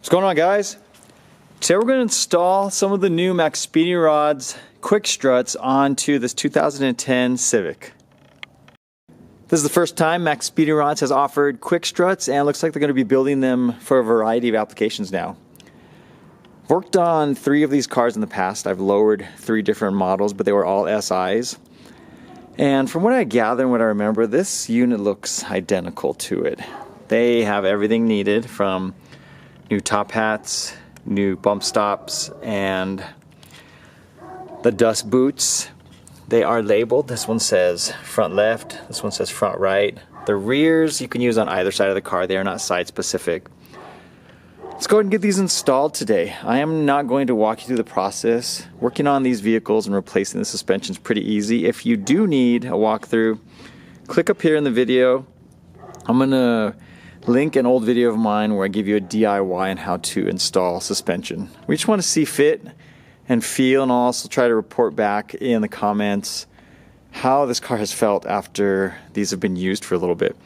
What's going on, guys? Today we're going to install some of the new Maxpeedingrods quick struts onto this 2010 Civic. This is the first time Maxpeedingrods has offered quick struts, and it looks like they're going to be building them for a variety of applications now. I've worked on 3 of these cars in the past. I've lowered 3 different models, but they were all SIs. And from what I gather and what I remember, this unit looks identical to it. They have everything needed, from new top hats, new bump stops, and the dust boots. They are labeled. This one says front left, this one says front right. The rears you can use on either side of the car. They are not side specific. Let's go ahead and get these installed today. I am not going to walk you through the process. Working on these vehicles and replacing the suspension is pretty easy. If you do need a walkthrough, click up here in the video. I'm gonna link an old video of mine where I give you a DIY on how to install suspension. We just want to see fit and feel, and I'll also try to report back in the comments how this car has felt after these have been used for a little bit.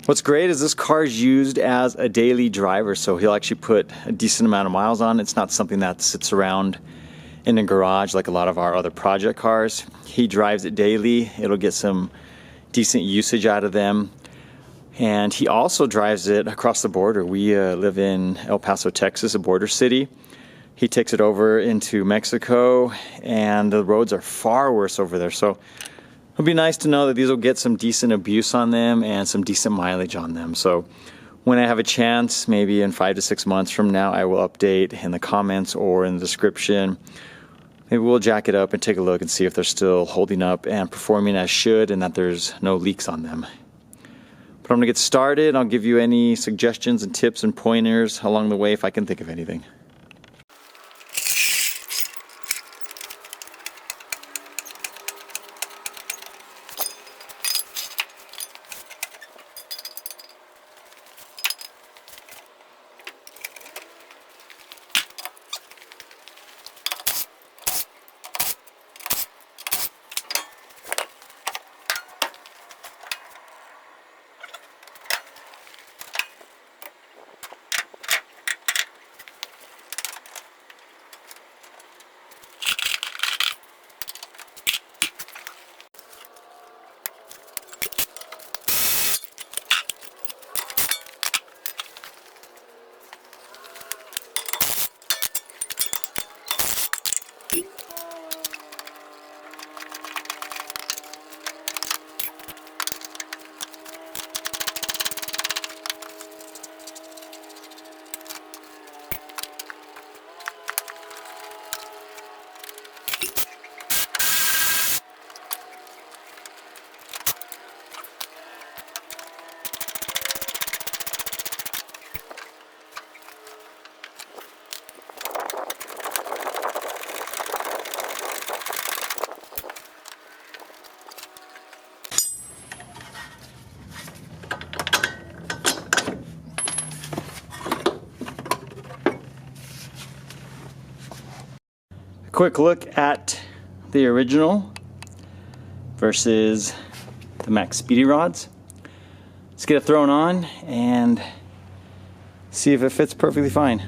What's great is this car is used as a daily driver, so he'll actually put a decent amount of miles on. It's not something that sits around in a garage like a lot of our other project cars. He drives it daily. It'll get some decent usage out of them. And he also drives it across the border. We live in El Paso, Texas, a border city. He takes it over into Mexico, and the roads are far worse over there. So it'll be nice to know that these will get some decent abuse on them and some decent mileage on them. So when I have a chance, maybe in 5 to 6 months from now, I will update in the comments or in the description. Maybe we'll jack it up and take a look and see if they're still holding up and performing as should, and that there's no leaks on them. But I'm going to get started. I'll give you any suggestions and tips and pointers along the way if I can think of anything. Quick look at the original versus the Maxpeedingrods. Let's get it thrown on and see if it fits perfectly fine.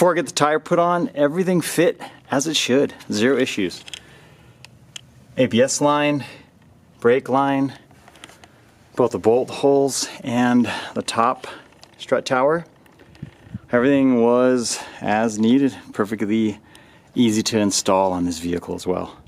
Before I get the tire put on, everything fit as it should. 0 issues. ABS line, brake line, both the bolt holes and the top strut tower. Everything was as needed, perfectly easy to install on this vehicle as well.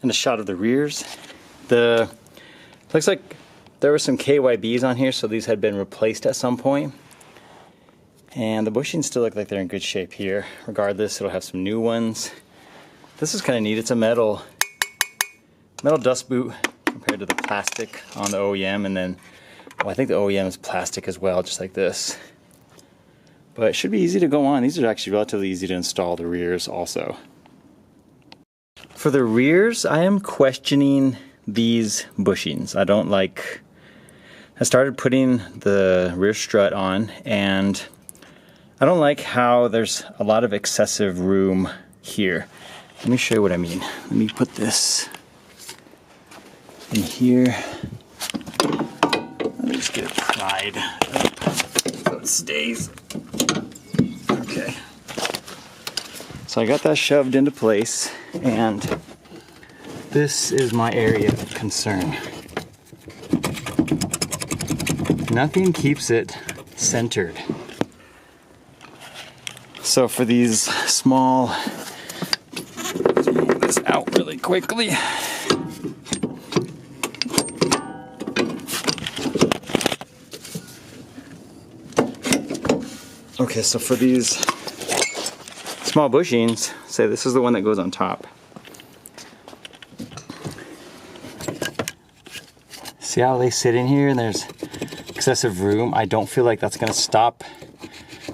And a shot of the rears. Looks like there were some KYBs on here, so these had been replaced at some point. And the bushings still look like they're in good shape here. Regardless, it'll have some new ones. This is kind of neat. It's a metal dust boot compared to the plastic on the OEM, and then, well, I think the OEM is plastic as well, just like this. But it should be easy to go on. These are actually relatively easy to install, the rears also. For the rears, I am questioning these bushings. I started putting the rear strut on, and I don't like how there's a lot of excessive room here. Let me show you what I mean. Let me put this in here. Let me just get it pried up so it stays. Okay. So I got that shoved into place, and this is my area of concern. Nothing keeps it centered. So for these small, let's move this out really quickly. Okay, so for these small bushings, say this is the one that goes on top. See how they sit in here and there's excessive room? I don't feel like that's gonna stop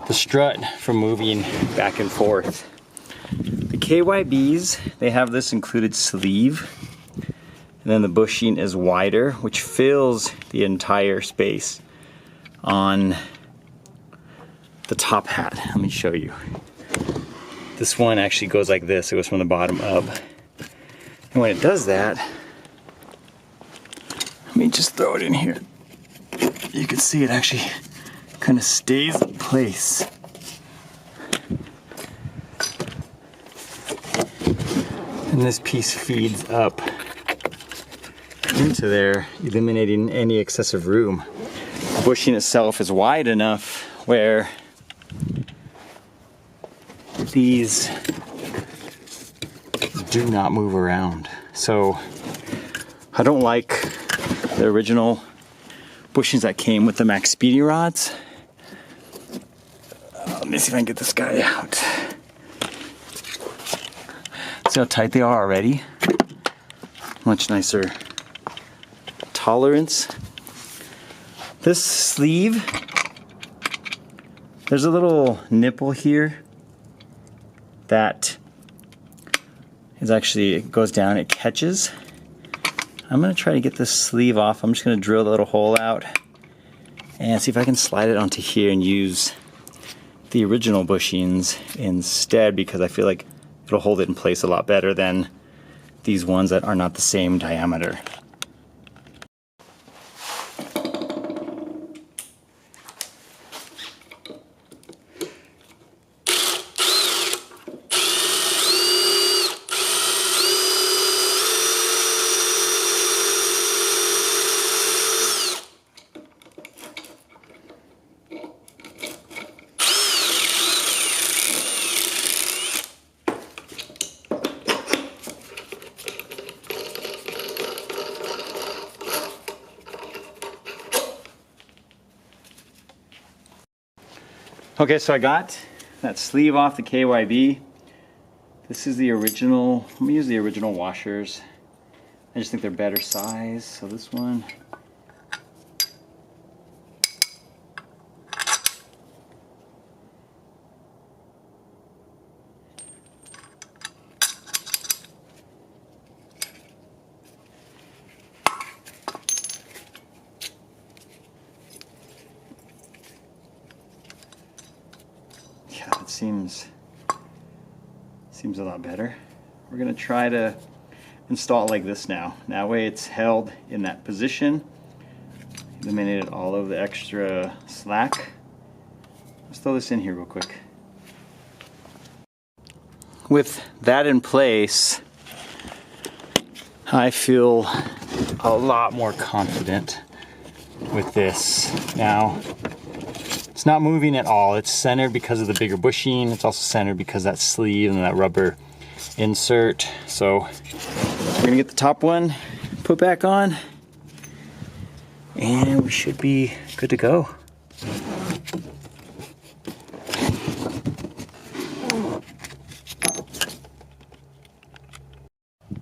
the strut from moving back and forth. The KYBs, they have this included sleeve, and then the bushing is wider, which fills the entire space on the top hat. Let me show you. This one actually goes like this. It goes from the bottom up. And when it does that, let me just throw it in here. You can see it actually kind of stays in place. And this piece feeds up into there, eliminating any excessive room. The bushing itself is wide enough where these do not move around. So I don't like the original bushings that came with the Maxpeedingrods. Let me see if I can get this guy out. See how tight they are already? Much nicer tolerance. This sleeve, there's a little nipple here that is actually, it goes down, it catches. I'm gonna try to get this sleeve off. I'm just gonna drill the little hole out and see if I can slide it onto here and use the original bushings instead, because I feel like it'll hold it in place a lot better than these ones that are not the same diameter. Okay, so I got that sleeve off the KYB. This is the original. I'm gonna use the original washers. I just think they're better size. So this one. Yeah, it seems a lot better. We're gonna try to install it like this now. That way it's held in that position. Eliminated all of the extra slack. Let's throw this in here real quick. With that in place, I feel a lot more confident with this. Now, it's not moving at all. It's centered because of the bigger bushing. It's also centered because of that sleeve and that rubber insert. So we're gonna get the top one put back on and we should be good to go.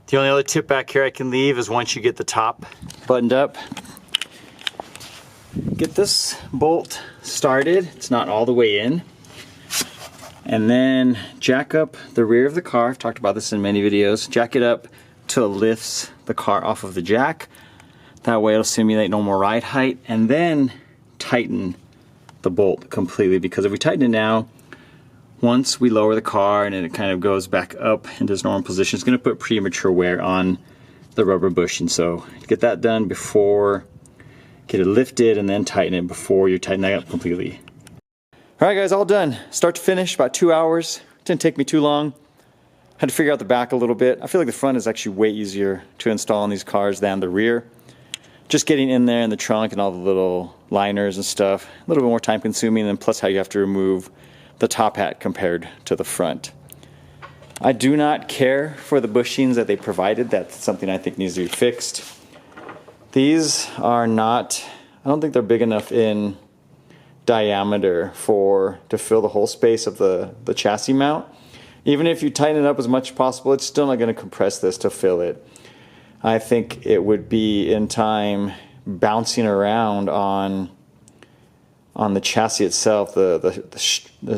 The only other tip back here I can leave is once you get the top buttoned up, get this bolt started. It's not all the way in. And then jack up the rear of the car. I've talked about this in many videos. Jack it up till it lifts the car off of the jack. That way it'll simulate normal ride height. And then tighten the bolt completely, because if we tighten it now, once we lower the car and it kind of goes back up into its normal position, it's going to put premature wear on the rubber bushing. So get that done before, get it lifted and then tighten it before you tighten that up completely. All right guys, all done. Start to finish, about 2 hours. Didn't take me too long. Had to figure out the back a little bit. I feel like the front is actually way easier to install on these cars than the rear. Just getting in there in the trunk and all the little liners and stuff, a little bit more time consuming, and plus how you have to remove the top hat compared to the front. I do not care for the bushings that they provided. That's something I think needs to be fixed. These are not, I don't think they're big enough in diameter to fill the whole space of the chassis mount. Even if you tighten it up as much as possible, it's still not going to compress this to fill it. I think it would be in time bouncing around on the chassis itself. The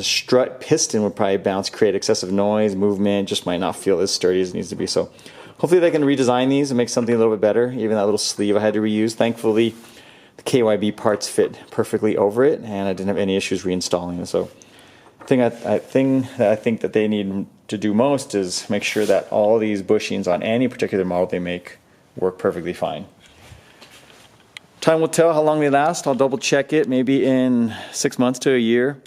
strut piston would probably bounce, create excessive noise, movement, just might not feel as sturdy as it needs to be. So hopefully they can redesign these and make something a little bit better. Even that little sleeve I had to reuse. Thankfully, the KYB parts fit perfectly over it, and I didn't have any issues reinstalling it. So the thing that I think that they need to do most is make sure that all these bushings on any particular model they make work perfectly fine. Time will tell how long they last. I'll double check it maybe in 6 months to a year.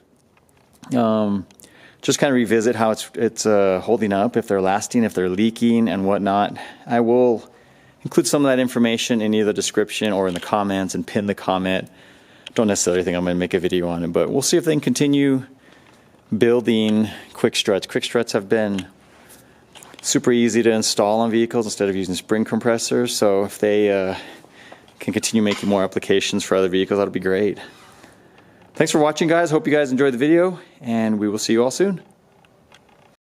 Just kind of revisit how it's holding up, if they're lasting, if they're leaking and whatnot. I will include some of that information in either the description or in the comments and pin the comment. Don't necessarily think I'm going to make a video on it, but we'll see if they can continue building quick struts. Quick struts have been super easy to install on vehicles instead of using spring compressors. So if they can continue making more applications for other vehicles, that'll be great. Thanks for watching, guys. Hope you guys enjoyed the video, and we will see you all soon.